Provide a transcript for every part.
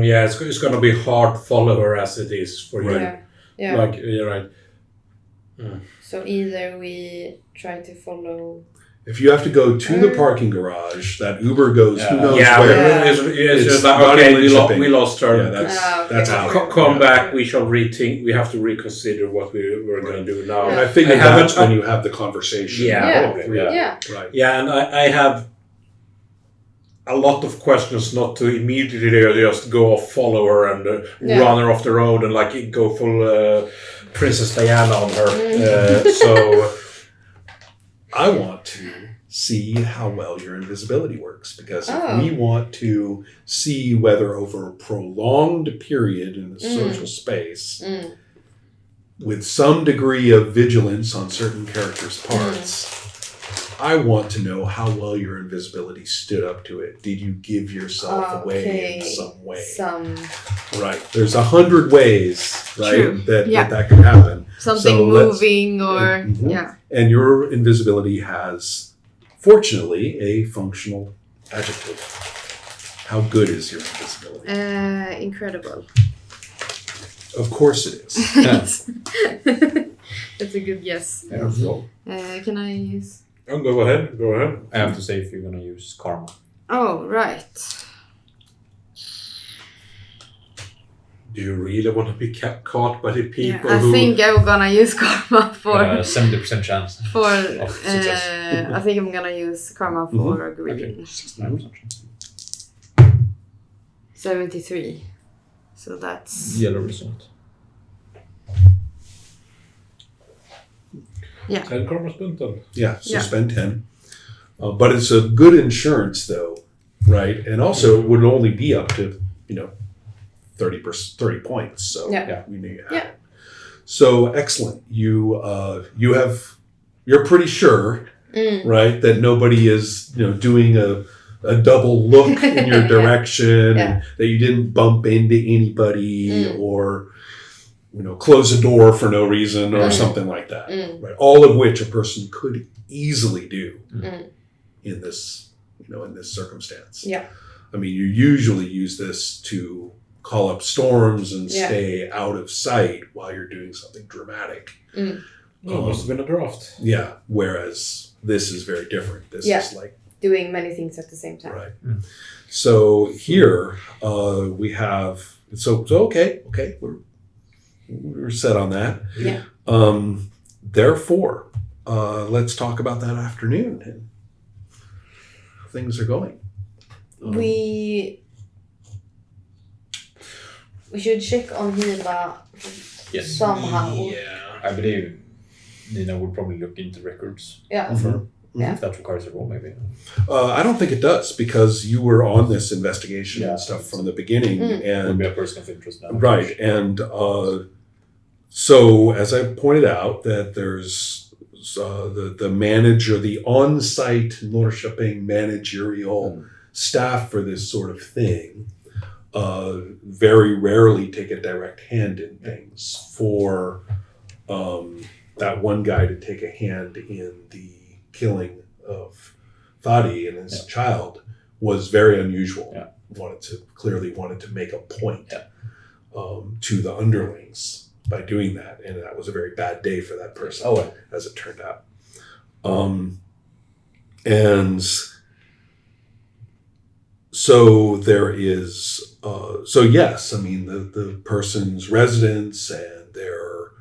it's going to be hard to follow her as it is for you. Yeah. Like, you're right. So either we try to follow. If you have to go to the parking garage, that Uber goes who knows Yeah, where. it's just not like, okay, shipping. we lost her. Yeah, that's how. Come back. We shall rethink. We have to reconsider what we're going to do now. And I figure that's when you have the conversation. Yeah. Right. Yeah, and I have a lot of questions, not to immediately just go off, follow her and run her off the road and like go full Princess Diana on her. So I want to see how well your invisibility works, because if we want to see whether over a prolonged period in a social space, with some degree of vigilance on certain characters' parts, I want to know how well your invisibility stood up to it. Did you give yourself away in some way? Right. There's 100 ways, right, that can happen. Something moving or And your invisibility has, fortunately, a functional adjective. How good is your invisibility? Incredible. Of course it is. That's a good guess. Can I use? Oh, go ahead. I have to say if you're going to use karma. Oh, right. Do you really want to be caught by the people I think I'm gonna use karma for 70% chance of success. I think I'm gonna use karma for green. 69% chance. 73. So that's Yellow result. 10 karma spent then. So spend 10. But it's a good insurance, though, right? And also, it would only be up to, 30 points. So we need it. So excellent. You're pretty sure, right, that nobody is, doing a double look in your direction, and that you didn't bump into anybody or, close a door for no reason or something like that. Right? All of which a person could easily do in this, in this circumstance. Yeah. I mean, you usually use this to call up storms and stay out of sight while you're doing something dramatic. Must have been a draft. Yeah. Whereas this is very different. This is like doing many things at the same time. Right. So here we have okay, we're set on that. Yeah. Therefore, let's talk about that afternoon and how things are going. We should check on Hiva somehow. Yeah. I believe Nina would probably look into records. Yeah. If that requires a roll, maybe. I don't think it does, because you were on this investigation and stuff from the beginning. And would be a person of interest now. Right. And so, as I pointed out, that there's the manager, the on-site Norrköping managerial staff for this sort of thing very rarely take a direct hand in things. For that one guy to take a hand in the killing of Thadi and his child was very unusual. Clearly wanted to make a point to the underlings by doing that, and that was a very bad day for that person, as it turned out. And so there is, yes, I mean, the person's residence and their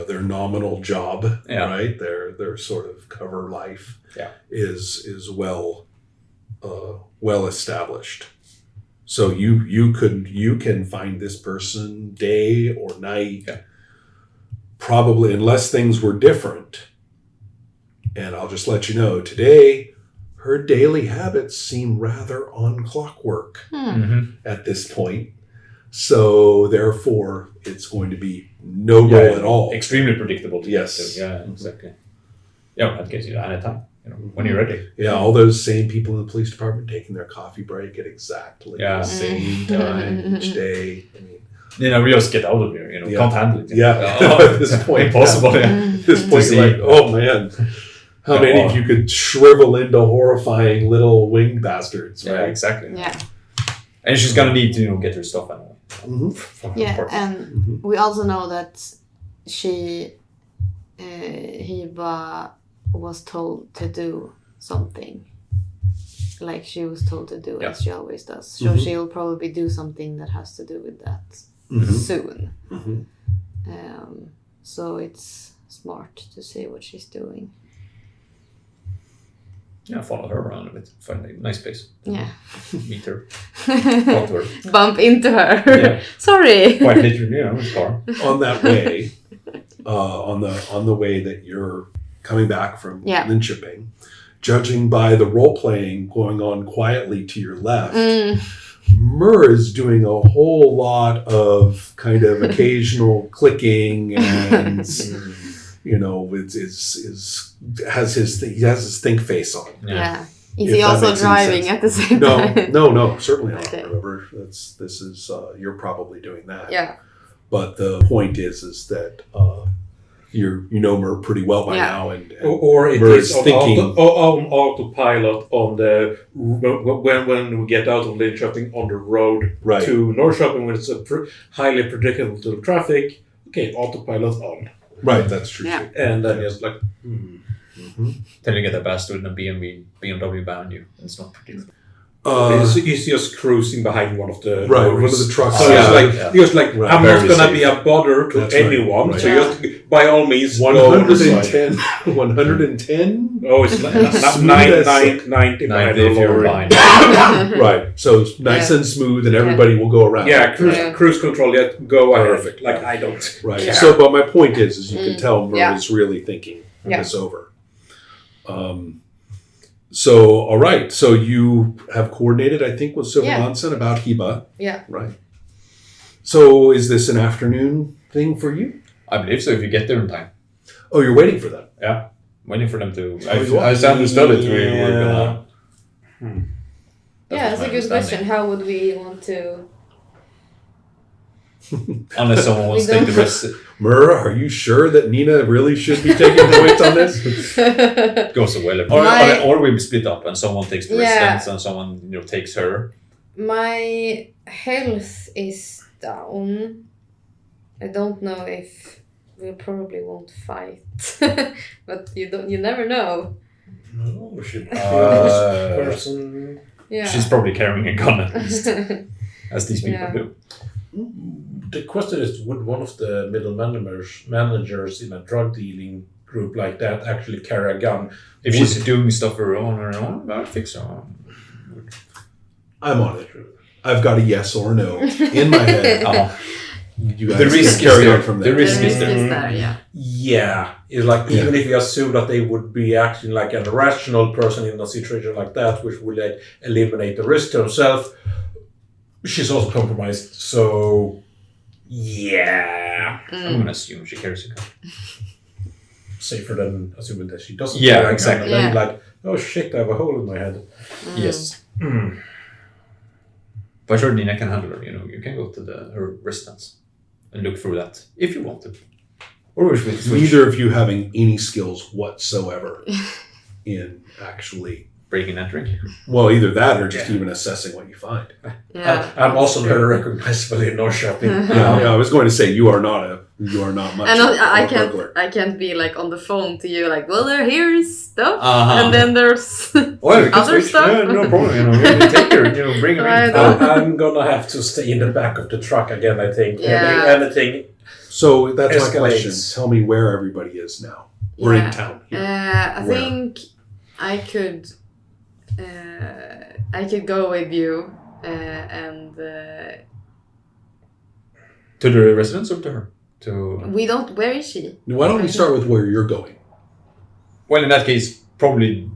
their nominal job, right? Their sort of cover life is well established. So you can find this person day or night, probably, unless things were different. And I'll just let you know, today her daily habits seem rather on clockwork at this point. So therefore, it's going to be no roll at all. Extremely predictable. Yes. Yeah, exactly. Yeah, in that case, anytime. When you're ready. Yeah, all those same people in the police department taking their coffee break at exactly the same time each day. I mean, we just get out of here. Can't handle it. At this point, impossible. At this point, you're like, oh man, how many of you could shrivel into horrifying little winged bastards, right? Yeah, exactly. Yeah. And she's gonna need to get her stuff anyway. Mhm. Yeah, Of course. and Mhm. we also know that Hiba was told to do something. Like she was told to do, Yeah. as she always does. So Mhm. she'll probably do something that has to do with that Mhm. soon. Mhm. So it's smart to see what she's doing. Yeah, follow her around a bit. Find a nice place. Yeah. Meet her. Talk to her. Bump into her. Yeah. Sorry. Quite literally, in the car. On that way, on the way that you're coming back from Yeah. Linköping, judging by the role playing going on quietly to your left, Mur is doing a whole lot of kind of occasional clicking and has his think face on. Yeah. Is If he that also makes any driving sense. at the same No, time? no, certainly not. Okay. Remember, this is you're probably doing that. Yeah. But the point is that you know Mur pretty well by Yeah. now, and Or it Mur is on, thinking. on autopilot on the when we get out of Linköping on the road Right. to Norrköping when it's a highly predictable to traffic. Okay, autopilot on, Right, that's true. Yeah. Too. and then just like. Then you get a bastard in a BMW behind you. It's not pretty. He's just cruising behind one of the Right, lorries. one of the trucks. So Yeah. he's like, Yeah. he was like, Right. I'm not Very gonna safe. be a bother to That's right. anyone. Right. So Yeah. just by all means, go on the side. 110. 110? Oh, it's like Smooth 90 behind 90 the if you're lorry. behind. Right. So it's nice Yeah. and smooth, and everybody will go around. Yeah, Yeah. cruise control. Yeah, go ahead. Perfect. Like I don't. Right. care. So, but my point is you can tell Mur Yeah. is really thinking Yeah. this over. So, all right. So you have coordinated, I think, with Sylvan Yeah. Hansen about Hiba. Yeah. Right. So, is this an afternoon thing for you? I believe so if you get there in time. Oh, you're waiting for them. Yeah. Waiting for them to. you are. I understood it. We were Yeah. gonna. Yeah, that's a good question. How would we want to? Unless someone wants to take the rest. Mur, are you sure that Nina really should be taking points on this? Goes so well. Or we split up and someone takes the Yeah. residence and someone takes her. My health is down. I don't know if we probably won't fight, but you never know. No, she person. Yeah. She's probably carrying a gun at least, as these people Yeah. do. The question is, would one of the middle managers in a drug dealing group like that actually carry a gun? If she's doing stuff on her own, I think so. I'm on it. I've got a yes or no in my head. You guys The risk can carry is on there. from The there. risk The is risk there. is there, yeah. Yeah, it's like even if you assume that they would be acting like an irrational person in a situation like that, which would like eliminate the risk to himself, she's also compromised. So, yeah, I'm gonna assume she carries a gun. safer than assuming that she doesn't. Yeah, carry a gun, exactly. And then Yeah. like, oh shit, I have a hole in my head. Yes. But sure, Nina can handle her. You can go to her residence and look through that if you want to. Or we should switch. Neither of you having any skills whatsoever in actually, Breaking and entering. well, either that or just even assessing what you find. Yeah. I'm also very recognizable in Norrköping. Yeah, I was going to say you are not much. And of I a burglar. can't be like on the phone to you like, well, here's stuff, Uh-huh. and then there's Well, we can other switch. stuff. Yeah, no problem. Take her. Bring her I in. know. I'm gonna have to stay in the back of the truck again, I think. Yeah. Anything. So that's my Escalates. question. Tell me where everybody is now. We're in Yeah. town. Here. I Where? think I could go with you and To the residence or to her? we don't. Where is she? Why don't we start with where you're going? Well, in that case, probably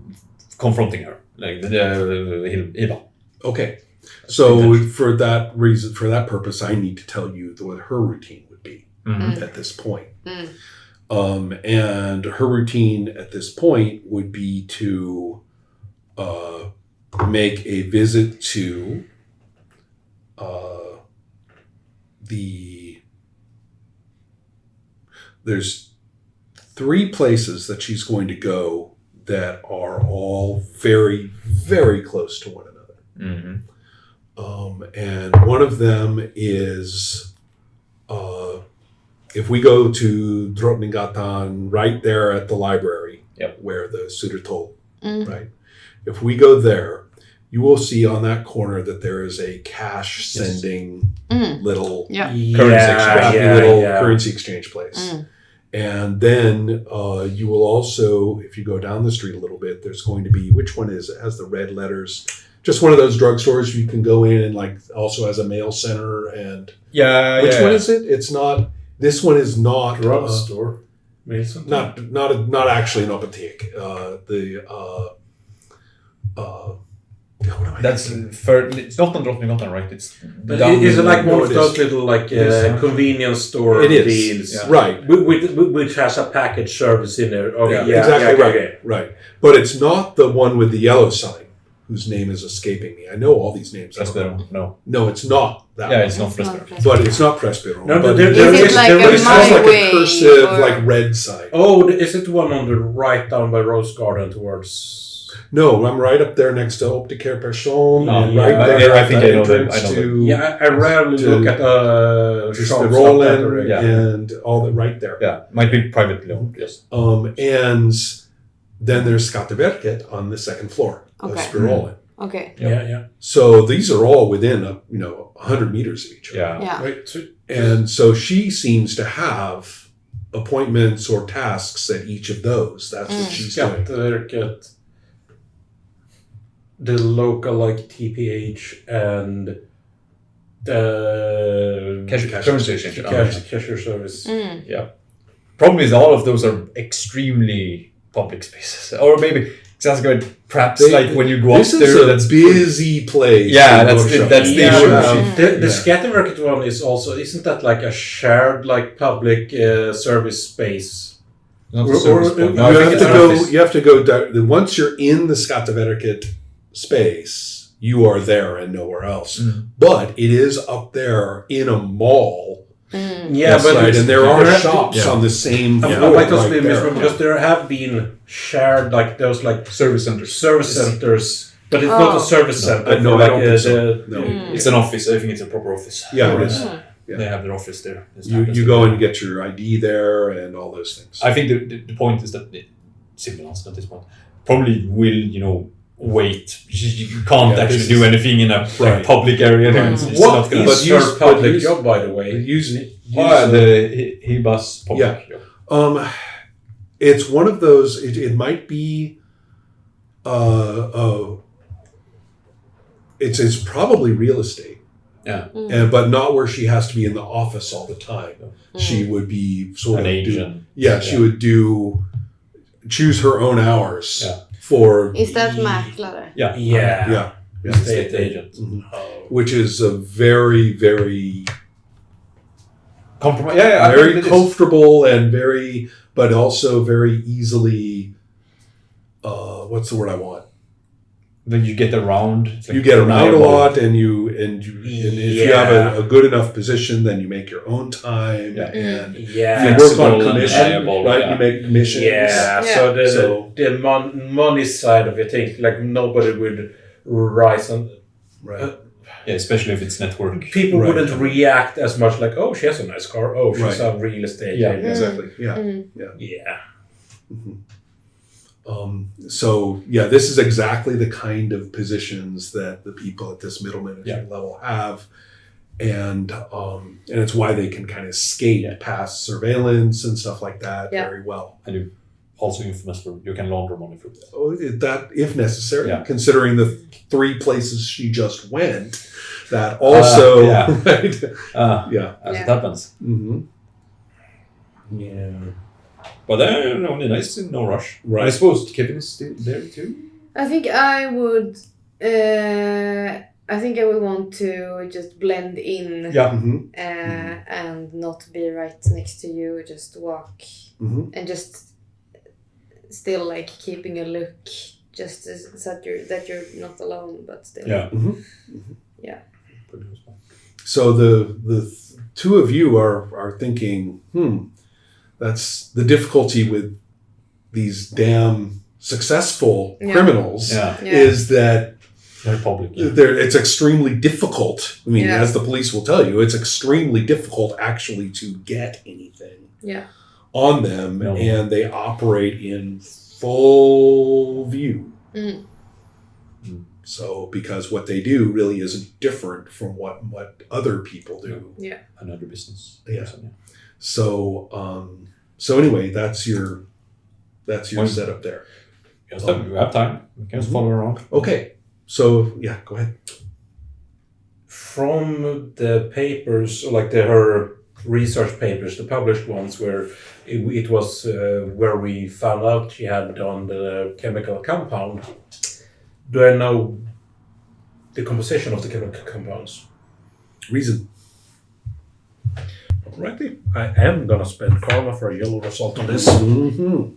confronting her. Like the Eva. Okay. So for that reason, for that purpose, I need to tell you what her routine would be Mm-hmm. at this point. Mm. And her routine at this point would be to make a visit to there's 3 places that she's going to go that are all very, very close to one another. Mm-hmm. And one of them is if we go to Drottninggatan, right there at the library, where the Södertåg, right? If we go there, you will see on that corner that there is a cash sending little currency exchange place. And then you will also, if you go down the street a little bit, there's going to be, which one is it? Has the red letters. Just one of those drugstores you can go in and like also has a mail center and which one is it? It's not. This one is not Drugstore. Mail center. Not actually an apotek. What am I That's thinking? it's not on Drottninggatan, right? It's But down is it like No, one of it those is. little like convenience store It is. deals? Yeah. Right. Which has a package service in there. Okay, Exactly right. okay. Right. But it's not the one with the yellow sign, whose name is escaping me. I know all these names. Pressbyrån. No. No, it's not that Yeah, one. it's not Pressbyrån. But it's not Pressbyrån. No, but there Is is it like there a is it has My like Way a cursive, or- like red sign. Oh, is it the one on the right down by Rose Garden towards? No, I'm right up there next to Optiker Person, No, and yeah, right I- there I at think the I know them. entrance I know them. to Yeah, I rarely to- look at just shops the up Roland there. Yeah. and all that right there. Yeah, might be privately owned. Yes. And then there's Skatteverket on the second floor of Okay. Spiralen. Okay. Yeah. So these are all within 100 meters of each other. Yeah. Yeah. Wait, so And so she seems to have appointments or tasks at each of those. That's what she's doing. Skatteverket, the local like TPH and the Currency exchange. cashier service. Problem is, all of those are extremely public spaces, or maybe it sounds good. Perhaps like when you go up This there, is a that's busy place. Yeah, in that's Norrköping. the Yeah, issue. but the Yeah. Skatteverket one is also, isn't that like a shared like public service space? not Or- a service or- point. No, No, I You think have it's to an go. office. You have to go. Once you're in the Skatteverket space, you are there and nowhere else. But it is up there in a mall. Yeah, but right, and there are have- shops yeah. on the same I floor might also right be there. misremembered because there have been shared like those like Service centers. service centers, but it's not a service center. No, for, I don't think so. the- No. It's an office. I think it's a proper office. Yeah, it is. Yeah. They have their office there. This You happens you to go be- and get your ID there and all those things. I think the point is that simple answer at this point probably will wait. You can't Yeah, actually this do is- anything in a Right. public area. There. Right. It's What not gonna. is But her public use- job, by the way? Use The bus public. Yeah. It's one of those. It might be. It's probably real estate. Yeah. But not where she has to be in the office all the time. She would be sort An of agent. she would choose her own hours Yeah. for Is that mäklare? Yeah. yeah, Estate agent. Mhm. Oh. which is a very very Compromise. Yeah. I very think it is. comfortable and very, but also very easily. What's the word I want? Then you get around. It's like You get around a reliable. lot, and and if you have a good enough position, then you make your own time, Yeah. and Yeah. you work Flexible on and commission, reliable, right? yeah. You make commissions. Yeah, Yeah. so So- the money side of it, things like nobody would rise on. Right. Yeah, especially if it's network. People Right. wouldn't react as much like, oh, she has a nice car. Oh, she's Right. a real estate Yeah. agent. Exactly. Yeah. Yeah. So yeah, this is exactly the kind of positions that the people at this middle management level have, and it's why they can kind of skate past surveillance and stuff like that very well. And you also infamous for you can launder money from that. Oh, that if necessary, Yeah. considering the 3 places she just went, that also right. Yeah. As Yeah. it happens. Mm-hmm. Yeah. But only nice, no rush. Right. I suppose Kevin is still there too. I think I would. I think I would want to just blend in. Yeah. Mm-hmm. And not be right next to you. Just walk Mm-hmm. and just still like keeping a look, just so that you're not alone, but still. Yeah. So the two of you are thinking, that's the difficulty with these damn successful Yeah. criminals Yeah. Yeah. is that Very public. Yeah. It's extremely difficult. I mean, Yeah. as the police will tell you, it's extremely difficult actually to get anything Yeah. on them, No. and they operate in full view. Mm. So, because what they do really isn't different from what other people do. Yeah. Another business. Yeah. So, So anyway, that's your Well- setup there. Yes, we have time. We can just follow around. Okay, so yeah, go ahead. From the papers, like her research papers, the published ones, where it was where we found out she had done the chemical compound. Do I know the composition of the chemical compounds? Reason. Alrighty. I am gonna spend karma for a yellow result on this. Mm-hmm.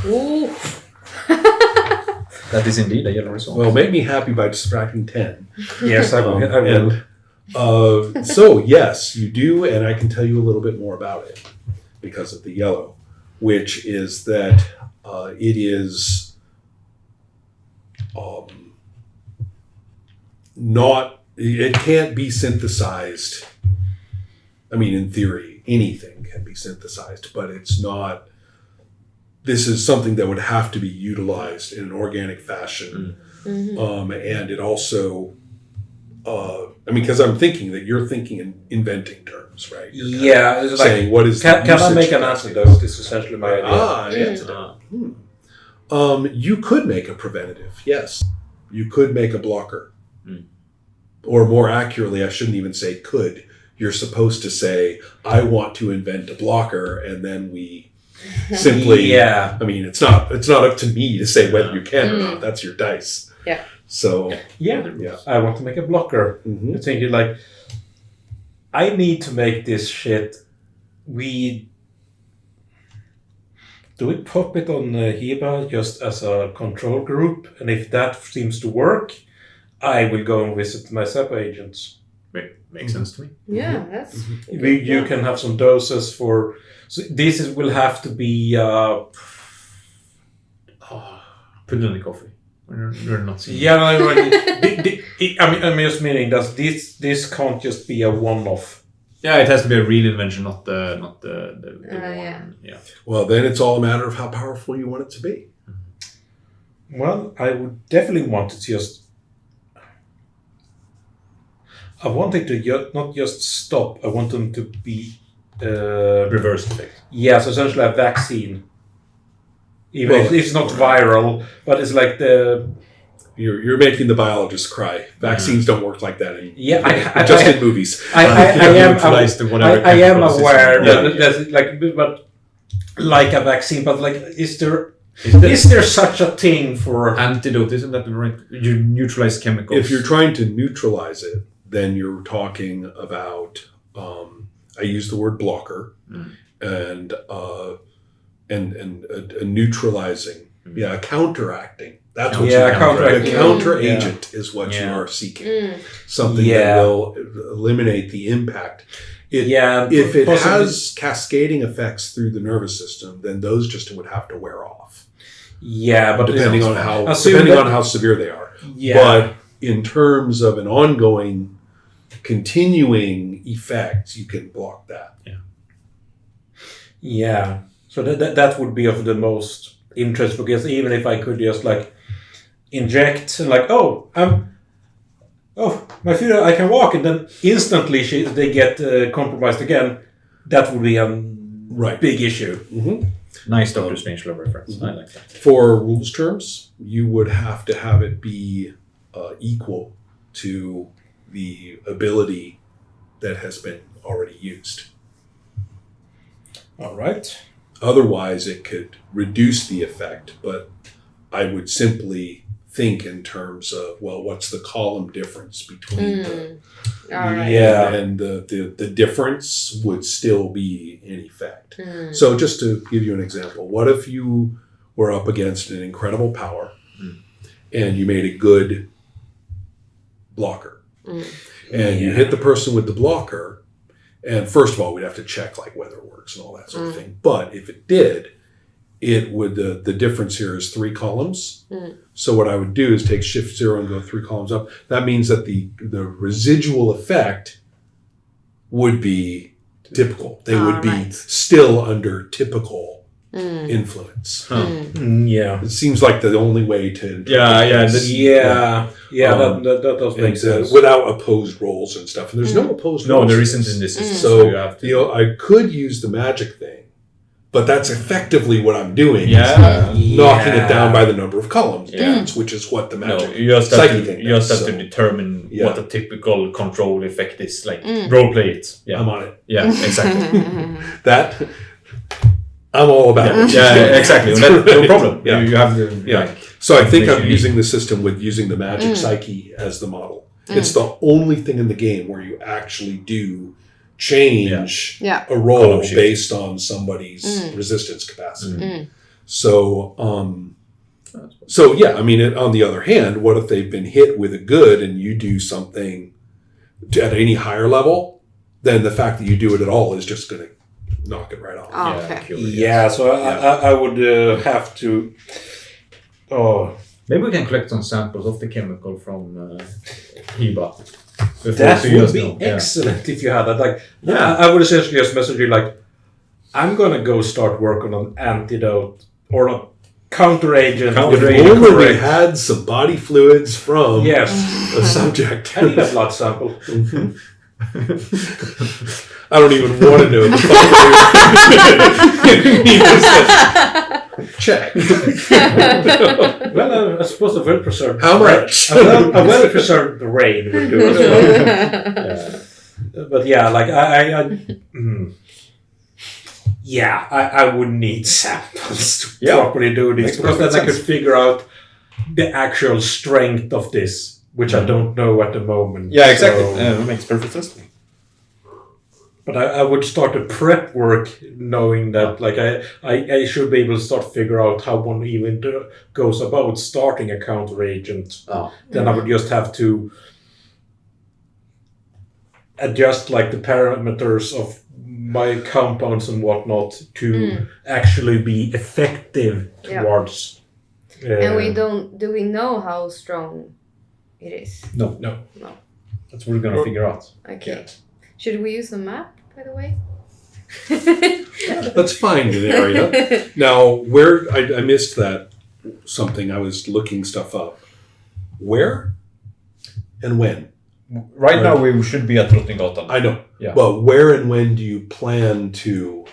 Ooh. That is indeed a yellow result. Well, make me happy by subtracting 10. Yes, I will. I will. And, so yes, you do, and I can tell you a little bit more about it because of the yellow, which is that it is not. It can't be synthesized. I mean, in theory, anything can be synthesized, but it's not. This is something that would have to be utilized in an organic fashion. Mm-hmm. And it also, I mean, because I'm thinking that you're thinking in inventing terms, right? You're kind of Yeah, it's like, saying what is can the I usage make an capacity? antidote? This is essentially my idea. An antidote. You could make a preventative, yes. You could make a blocker. Or more accurately, I shouldn't even say could. You're supposed to say, I want to invent a blocker, and then we simply, Yeah. I mean, it's not up to me to say whether you can or not. That's your dice. Yeah. So, Yeah. yeah. I want to make a blocker. Mhm. I'm thinking like, I need to make this shit. Do we pop it on Hiba just as a control group? And if that seems to work, I will go and visit my SEPA agents. Makes sense to me. Yeah, that's. You can have some doses for. So will have to be. Put it in the coffee. We're not seeing Yeah, I'm just meaning that this can't just be a one-off. Yeah, it has to be a real invention, not the yeah. one. Yeah. Well, then it's all a matter of how powerful you want it to be. Well, I would definitely want it to just. I want it to not just stop. I want them to be. Reverse effect. Yeah, so essentially a vaccine. Even Well, if it's not viral, but it's like the. You're making the biologists cry. Vaccines don't work like that anymore. Yeah, just in movies. I am. Neutralize the whatever I am chemical aware system. that that's like, but like a vaccine. But like, is there such a thing for? Antidote, isn't that the right? You neutralize chemicals. If you're trying to neutralize it, then you're talking about. I use the word blocker, and a neutralizing, counteracting. That's what Yeah, you counteracting. A counter Yeah. agent is what you Yeah. are seeking. Mm. Something Yeah. that will eliminate the impact. Yeah, If it possibly- has cascading effects through the nervous system, then those just would have to wear off, Yeah, but depending on how assume that- severe they are. Yeah, But in terms of an ongoing, continuing effect, you can block that. yeah. So that would be of the most interest, because even if I could just like inject like my feet, I can walk, and then instantly they get compromised again, that would be a Right. big issue. Mm-hmm. nice Doctor Strangelove reference. I like that. For rules terms, you would have to have it be equal to the ability that has been already used. All right. Otherwise, it could reduce the effect, but I would simply think in terms of, well, what's the column difference between the All right. Yeah. and the difference would still be in effect. Mm. So just to give you an example, what if you were up against an incredible power and you made a good blocker and you hit the person with the blocker, and first of all, we'd have to check like whether it works and all that sort of thing. But if it did, it would the difference here is 3 columns. So what I would do is take Shift 0 and go 3 columns up. That means that the residual effect would be typical. They would be right. still under typical influence. Yeah. It seems like the only way to interpret this. That does make sense. Without opposed rolls and stuff. And there's no opposed rolls. No, there isn't in this system. So, you have to. I could use the magic thing, but that's effectively what I'm doing. Yeah. Knocking it down by the number of columns, Yeah. which is what the No, magic you just have psyche to, thing you just does, have to so determine Yeah. what the typical control effect is. Like, role play it. Yeah. I'm on it. Yeah, exactly. That I'm all about. it. Yeah, exactly. No problem. Yeah. You have the Yeah. So I think I'm information you using the system with using the magic psyche as the model. It's the only thing in the game where you actually do change Yeah. a roll Column shift. based on somebody's resistance capacity. So, yeah, I mean, on the other hand, what if they've been hit with a good and you do something at any higher level? Then the fact that you do it at all is just going to knock it right off. Oh, Yeah, okay. kill it. Yeah, so I would have to. Oh, Maybe we can collect some samples of the chemical from Hiba. that would be excellent if you had that. Like, I would essentially just message you like, I'm gonna go start work on an antidote or a counter agent. If only we had some body fluids from Yes, a subject. I need a blood sample. I don't even want to know the fuck. Check. Well, I suppose a well-preserved. How much? A well-preserved brain would do as well. But yeah, like I would need samples to properly do this, Makes because then perfect I could sense. figure out the actual strength of this, which I don't know at the moment. Yeah, exactly. So- That makes perfect sense. But I would start the prep work knowing that like I should be able to start figure out how one even goes about starting a counter agent. Oh. Then I would just have to adjust like the parameters of my compounds and whatnot to actually be effective Yeah. towards. And do we know how strong it is? No. That's what we're gonna figure out. Okay. Yeah. Should we use a map, by the way? Let's find an area. Now, where I missed that something. I was looking stuff up. Where and when? Right now we should be at Drottninggatan. I know. Yeah. But where and when do you plan to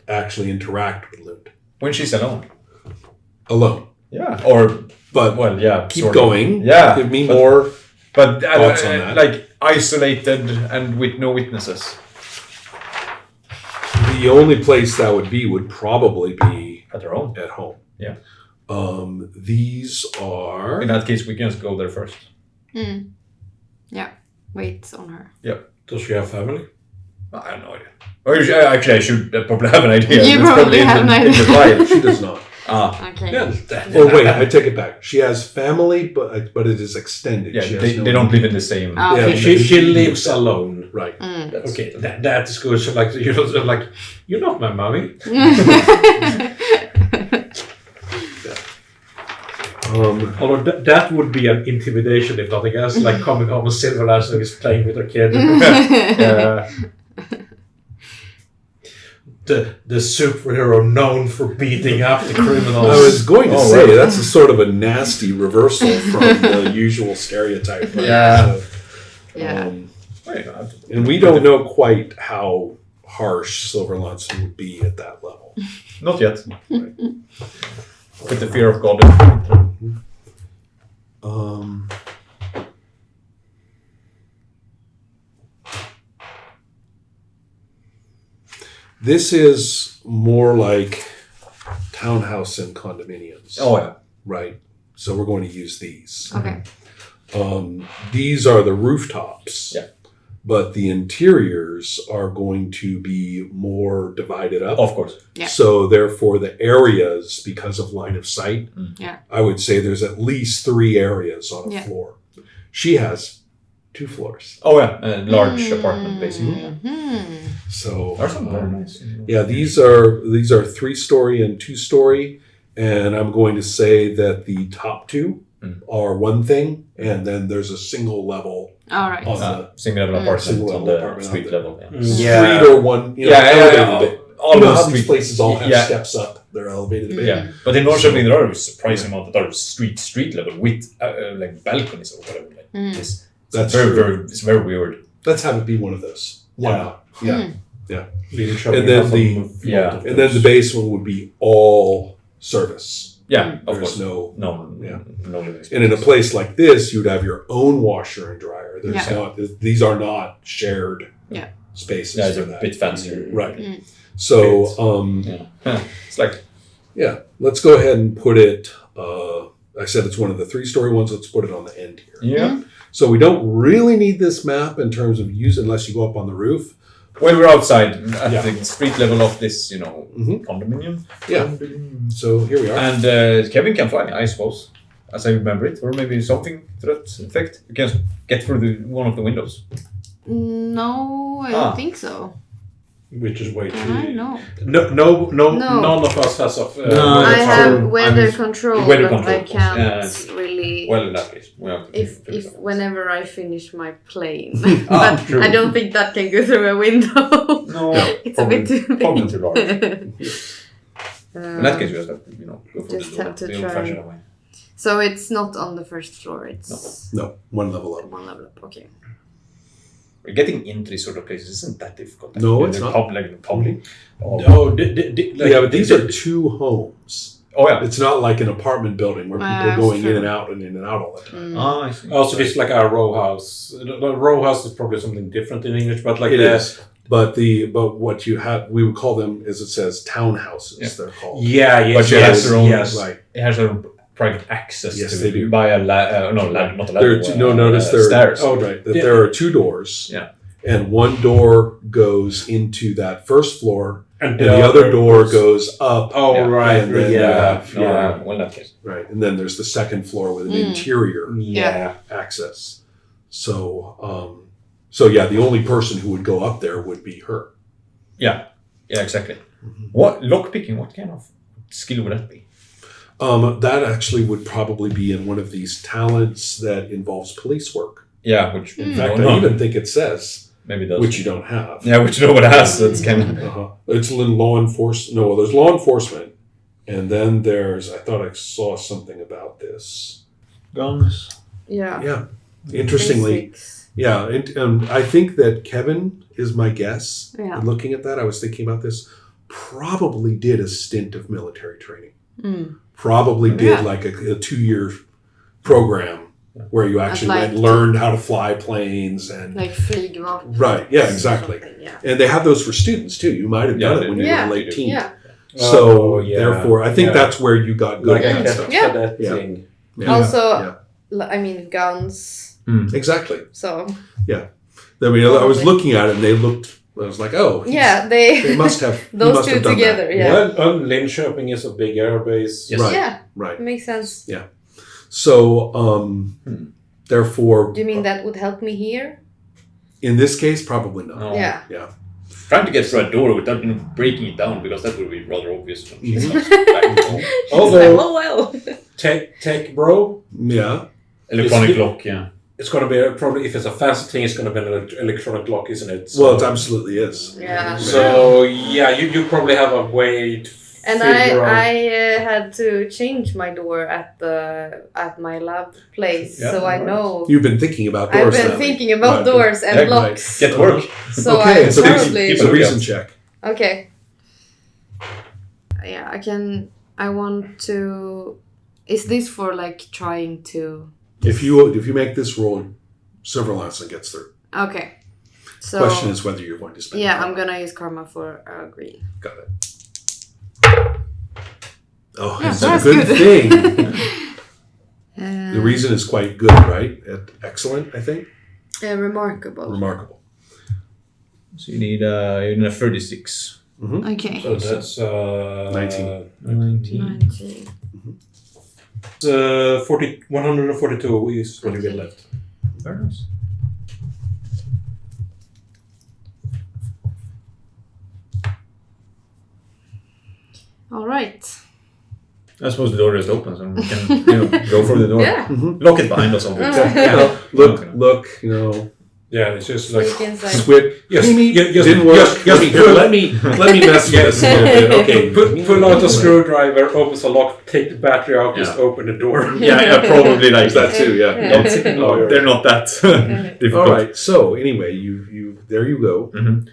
actually interact with Lund? When she's alone. Alone. Yeah. Or But well, yeah. keep sort of. going. Yeah. Give me but- more. But Thoughts on that? like isolated and with no witnesses. The only place that would probably be At her own. at home. Yeah. These are. In that case, we can just go there first. Yeah. Wait on her. Does she have family? I have no idea. Or actually, I should probably have an idea. You It's probably have in an the idea. file. She does not. Okay. Oh wait, I take it back. She has family, but it is extended. Yeah, She has they no- don't live in the same. Oh, Yeah, okay. She lives alone. Right. That's- Okay, that is good. So like you're not my mommy. Although that would be an intimidation if nothing else. Like coming home and Silver Lansing is playing with her kid. The superhero known for beating up the criminals. I was going to Oh, say right. that's a sort of a nasty reversal from the usual stereotype. Right? Yeah. Yeah. And we don't know quite how harsh Silver Lansing would be at that level. Not yet. With the fear of God. This is more like townhouse and condominiums. Oh yeah. Right. So we're going to use these. Okay. These are the rooftops. Yeah. But the interiors are going to be more divided up. Of course. Yeah. So therefore the areas, because of line of sight, Yeah. I would say there's at least 3 areas on a Yeah. floor. She has 2 floors. Oh yeah. A large apartment basically. Yeah. So Those are very nice. yeah, these are 3-story and 2-story, and I'm going to say that the top two are one thing, and then there's a single level All right. on the Single level apartment Single on level the apartment on street the- level. Yeah. Yeah. street or one, elevated. All You know those how these street places all have yeah. steps up; they're elevated a bit. Yeah, but in Norrköping there are a surprising amount that are street level with like balconies or whatever. Like this. That's very true. it's very weird. Let's have it be one of those. Why Yeah. not? Yeah. Linköping And then has the- a lot yeah. of And then the those. base one would be all service. Yeah, of There's course. no. No living space. And in a place like this, you'd have your own washer and dryer. There's Yeah. not; these are not shared Yeah. spaces. Yeah, it's for a that. bit fancier. Right. So, Yeah. It's like yeah, let's go ahead and put it. I said it's one of the 3-story ones. Let's put it on the end here. yeah. So we don't really need this map in terms of use unless you go up on the roof. When we're outside at Yeah. the street level of this, Mhm. condominium. Yeah. Condominium. So here we are. And Kevin can fly, I suppose, as I remember it, or maybe something to that effect. You can get through one of the windows. No, I Ah. don't think so. Which is way Can I? too. No. No, No. none of us has a. No, I that's have true. weather I'm- control, weather but control, I can't yeah. really. Well, in that case, we have to if figure it out. whenever I finish my plane, Ah, but true. I don't think that can go through a window. No, It's a bit too big. probably too large. In that case, we just have to, go for Just the, have to the try. old-fashioned way. So it's not on the first floor. It's No, one level up. one level up. Okay. Getting into these sort of places isn't that difficult. No, Like, it's the not. public. No, Yeah, but these are 2 homes. Oh yeah. It's not like an apartment building where people are That's going true. in and out and in and out all the time. Ah, I see. Also, it's like a row house. The row house is probably something different in English, but like It the, is. But what you have, we would call them, as it says, townhouses. Yeah. They're called. Yeah, yes, But you yes, have your own- yes. Right. It has a private access Yes, to they it do. by a not a There are ladder. two, notice there. stairs. Oh, right. That Yeah. there are 2 doors. Yeah. And one door goes into that first floor, And and the other door goes up. Oh, Yeah. right. And then yeah. you have well, in that case. Right, and then there's the second floor with an Mm. interior Yeah. access. So yeah, the only person who would go up there would be her. Yeah, exactly. Mhm. What lockpicking? What kind of skill would that be? That actually would probably be in one of these talents that involves police work. Yeah, which In Mm. fact, no, I even think it says maybe does. which you don't have. Yeah, which nobody has. That's kind of It's in law enforcement. No, there's law enforcement, and then there's. I thought I saw something about this. guns. Yeah. Yeah, interestingly, Basics. yeah, and I think that Kevin is my guess. Yeah. And looking at that, I was thinking about this. Probably did a stint of military training. Mm. Probably did Yeah. like a 2-year program where you actually like went and learned how to fly planes and Like flygvapen. right, yeah, exactly. Something, yeah. And they have those for students too. You might have Yeah, done it they when do. you Yeah. were late teen. Yeah. So Oh, yeah. therefore, I think Yeah. that's where you got good Like a at that cat stuff. Yeah. cadet Yeah. thing. Yeah. Also, Yeah. I mean, guns. Exactly. So I mean, I was looking at it and they looked. I was like, oh, yeah, they they must have. he those must two have done together. that. Yeah. Well, Linköping is a big air base. Yes. Right. Yeah, Right. it makes sense. So, therefore, Do you mean that would help me here? in this case, probably not. No. Yeah. Yeah. Trying to get through a door without breaking it down because that would be rather obvious. When she Mhm. comes back home. Although, Oh well. tech bro, Yeah. Electronic It's- lock, yeah. it's going to be probably, if it's a fancy thing, it's going to be an electronic lock, isn't it? Well, it absolutely is. Yeah. So, yeah, you probably have a way to And figure out. I had to change my door at my lab place, Yeah, so I right. know. You've been thinking about I've doors been now. thinking about Right. doors and Yeah, right. locks. Get work. So Okay, I it's a probably it's a reason check. okay. Yeah, I can. I want to. Is this for like trying to? If you make this roll, Silverlanson gets through. Okay. So Question is whether you're going to spend. yeah, it. I'm gonna use karma for green. Got it. Oh, Yeah, it's a that's good good. thing. Uh, The reason is quite good, right? Excellent, I think. remarkable. Remarkable. So you need a 36. Okay. So that's 19. 19. 19. 142 is what you get left. Very nice. All right. I suppose the door just opens and we can go for the door. Yeah. Lock it behind us, obviously. Look, you know, Yeah, it's just like Sneak inside. squid. Yes, Amy, yes, didn't work. yes, Here, let me mess with this a little bit. Okay, pull out a screwdriver, opens the lock, take the battery out, just open the door. Yeah, probably like Is that too? Yeah. They're not that difficult. All right. So anyway, you there you go. Mhm.